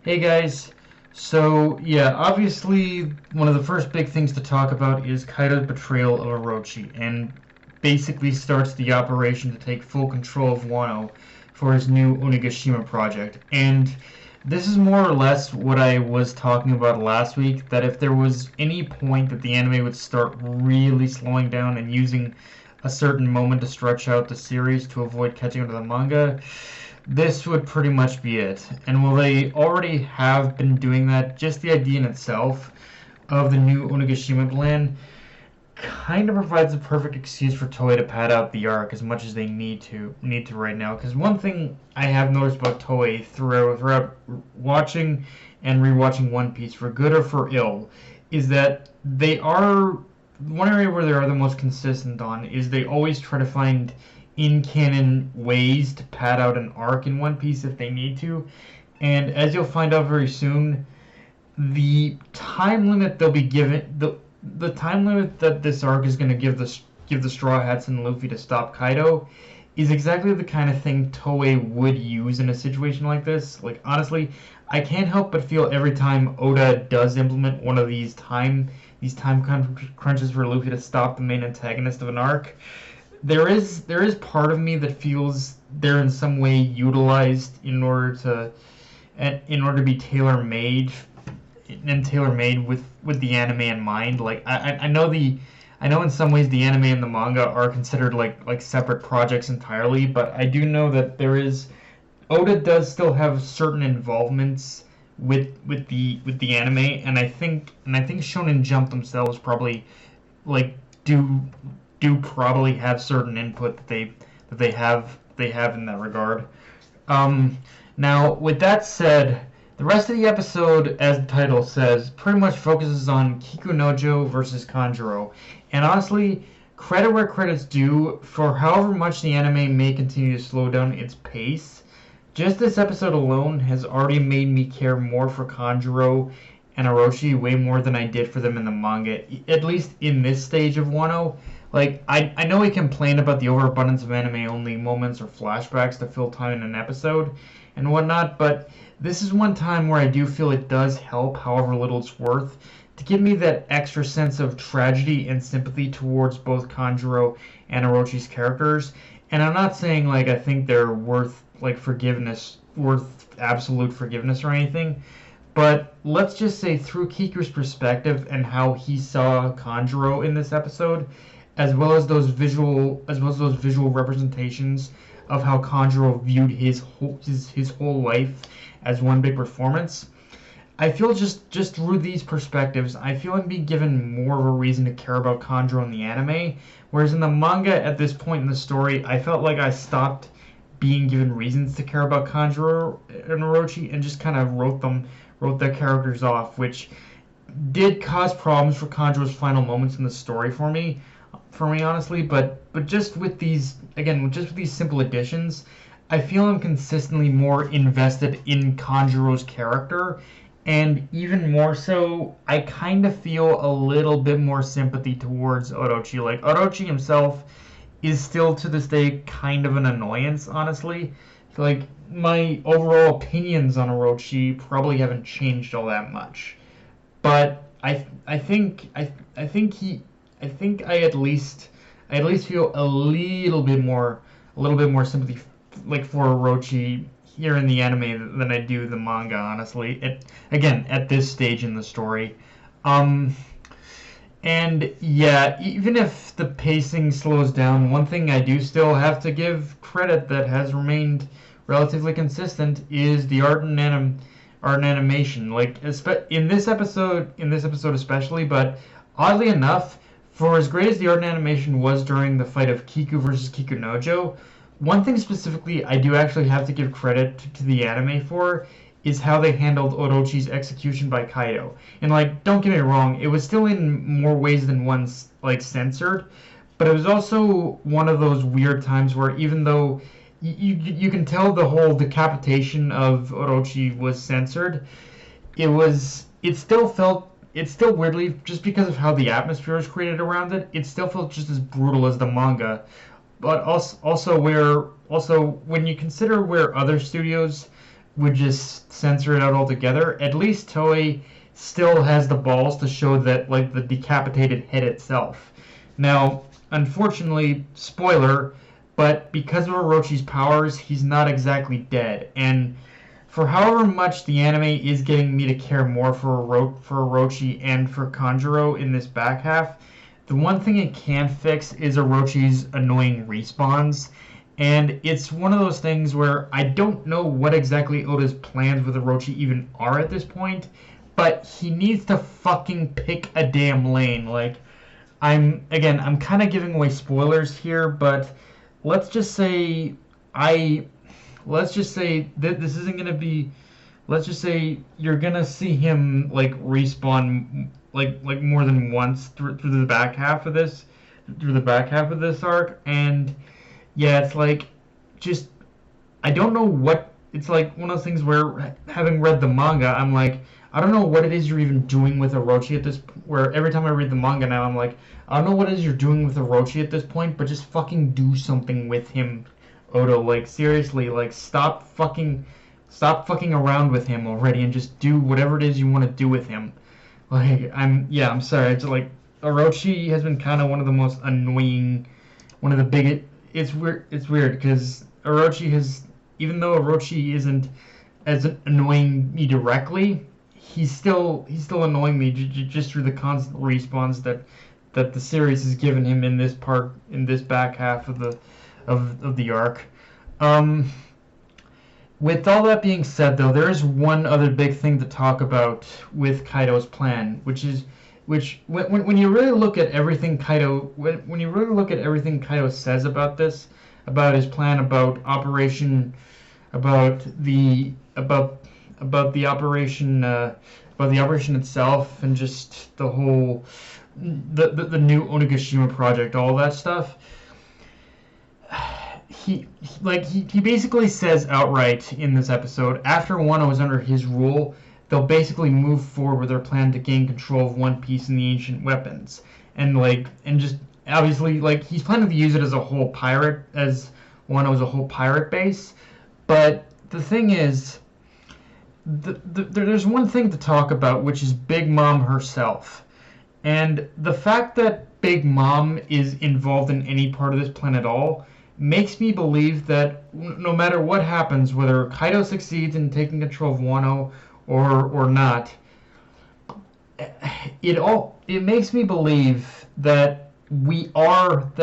Hey guys, so yeah, obviously one of the first big things to talk about is Kaido's betrayal of Orochi, and basically starts the operation to take full control of Wano for his new Onigashima project. And this is more or less what I was talking about last week, that if there was any point that the anime would start really slowing down and using a certain moment to stretch out the series to avoid catching up to the manga, this would pretty much be it. And while they already have been doing that, just the idea in itself of the new Onigashima plan kind of provides a perfect excuse for Toei to pad out the arc as much as they need to right now. Because one thing I have noticed about Toei throughout watching and rewatching One Piece, for good or for ill, is that they are one area where they are the most consistent on is they always try to find in canon ways to pad out an arc in One Piece if they need to. And as you'll find out very soon, the time limit they'll be given the time limit that this arc is going to give the Straw Hats and Luffy to stop Kaido is exactly the kind of thing Toei would use in a situation like this. Like honestly, I can't help but feel every time Oda does implement one of these time crunches for Luffy to stop the main antagonist of an arc, there is part of me that feels they're in some way utilized in order to be tailor made with the anime in mind. Like I know in some ways the anime and the manga are considered like separate projects entirely, but I do know that Oda does still have certain involvements with the anime, and I think Shonen Jump themselves probably like do probably have certain input that they have in that regard. Um, Now, with that said, the rest of the episode, as the title says, pretty much focuses on Kikunojo versus Kanjuro. And honestly, credit where credit's due, for however much the anime may continue to slow down its pace, just this episode alone has already made me care more for Kanjuro and Orochi way more than I did for them in the manga, at least in this stage of Wano. Like, I know we complain about the overabundance of anime-only moments or flashbacks to fill time in an episode and whatnot, but this is one time where I do feel it does help, however little it's worth, to give me that extra sense of tragedy and sympathy towards both Kanjuro and Orochi's characters. And I'm not saying, like, I think they're worth, like, worth absolute forgiveness or anything, but let's just say through Kiku's perspective and how he saw Kanjuro in this episode, as well as those visual representations of how Kanjuro viewed his whole life as one big performance. I feel just through these perspectives, I feel I'm being given more of a reason to care about Kanjuro in the anime, whereas in the manga at this point in the story, I felt like I stopped being given reasons to care about Kanjuro and Orochi and just kind of wrote their characters off, which did cause problems for Kanjuro's final moments in the story for me honestly, but just with these simple additions, I feel I'm consistently more invested in Kanjuro's character, and even more so, I kind of feel a little bit more sympathy towards Orochi. Like, Orochi himself is still to this day kind of an annoyance, honestly. Like, my overall opinions on Orochi probably haven't changed all that much, but I at least feel a little bit more sympathy like for Orochi here in the anime than I do the manga, honestly. At this stage in the story. Um and yeah, even if the pacing slows down, one thing I do still have to give credit that has remained relatively consistent is the art and animation. Like in this episode especially, but oddly enough, for as great as the art and animation was during the fight of Kiku versus Kikunojo, one thing specifically I do actually have to give credit to the anime for is how they handled Orochi's execution by Kaido. And like, don't get me wrong, it was still in more ways than one like censored, but it was also one of those weird times where even though you can tell the whole decapitation of Orochi was censored, it still weirdly, just because of how the atmosphere was created around it, it still felt just as brutal as the manga. But also when you consider where other studios would just censor it out altogether. At least Toei still has the balls to show that, like, the decapitated head itself. Now, unfortunately, spoiler, but because of Orochi's powers, he's not exactly dead. And for however much the anime is getting me to care more for Orochi and for Kanjuro in this back half, the one thing it can fix is Orochi's annoying respawns. And it's one of those things where I don't know what exactly Oda's plans with Orochi even are at this point, but he needs to fucking pick a damn lane. Like, I'm kind of giving away spoilers here, but let's just say that this isn't gonna be. Let's just say you're gonna see him like respawn like more than once through the back half of this arc, and yeah, it's like just I don't know what it's like. One of those things where, having read the manga, I'm like, I don't know what it is you're even doing with Orochi at this. Where every time I read the manga now, I'm like, I don't know what it is you're doing with Orochi at this point, but just fucking do something with him, Oda. Like, seriously, like, stop fucking around with him already and just do whatever it is you want to do with him. Like, I'm sorry. It's like Orochi has been kind of one of the most annoying, one of the biggest. It's weird because Orochi has, even though Orochi isn't as annoying me directly, he's still annoying me just through the constant respawns that the series has given him in this back half of the arc. With all that being said, though, there is one other big thing to talk about with Kaido's plan, which when you really look at everything Kaido says about this, about his plan, about the operation itself, and just the whole the new Onigashima project, all that stuff. He basically says outright in this episode, after Wano is under his rule, they'll basically move forward with their plan to gain control of One Piece and the ancient weapons, and just obviously, like, he's planning to use it as Wano as a whole pirate base. But the thing is, there's one thing to talk about, which is Big Mom herself, and the fact that Big Mom is involved in any part of this plan at all makes me believe that no matter what happens, whether Kaido succeeds in taking control of Wano or not, it makes me believe that wherever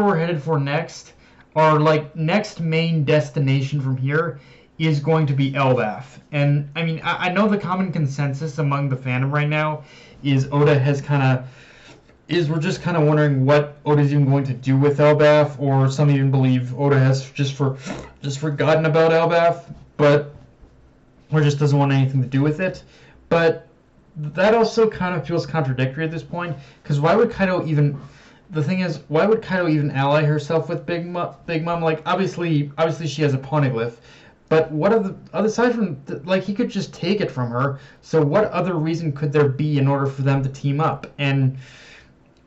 we're headed for next, our next main destination from here is going to be Elbaf. And I mean, I know the common consensus among the fandom right now is we're just kind of wondering what Oda's even going to do with Elbaf, or some even believe Oda has just forgotten about Elbaf, or just doesn't want anything to do with it. But that also kind of feels contradictory at this point, because why would Kaido even ally herself with Big Mom? Like, obviously she has a poneglyph, but what aside from, like, he could just take it from her, so what other reason could there be in order for them to team up? And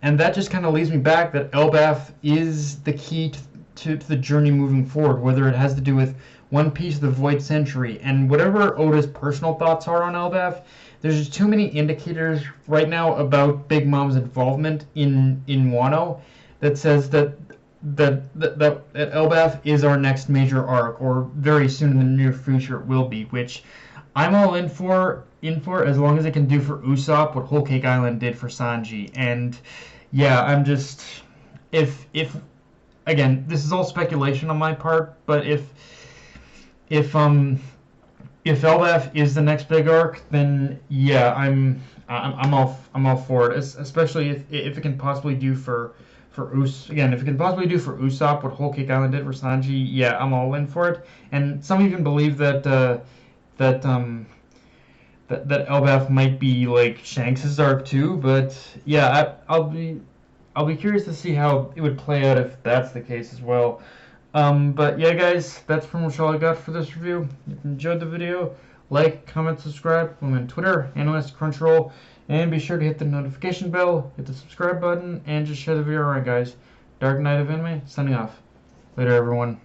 that just kind of leads me back that Elbaf is the key to the journey moving forward, whether it has to do with One Piece of the Void Century, and whatever Oda's personal thoughts are on Elbaf. There's just too many indicators right now about Big Mom's involvement in Wano that says that Elbaf is our next major arc, or very soon in the near future it will be, which I'm all in for as long as it can do for Usopp what Whole Cake Island did for Sanji. And yeah, I'm just, if again, this is all speculation on my part, but if Elbaf is the next big arc, then yeah, I'm all for it. Especially if it can possibly do for Usopp what Whole Cake Island did for Sanji. Yeah, I'm all in for it. And some even believe that Elbaf might be like Shanks' arc too. But yeah, I'll be curious to see how it would play out if that's the case as well. But yeah, guys, that's pretty much all I got for this review. If you enjoyed the video, like, comment, subscribe. I'm on Twitter, analyst Crunchyroll, and be sure to hit the notification bell, hit the subscribe button, and just share the video around, guys. Dark Knight of Anime, signing off. Later, everyone.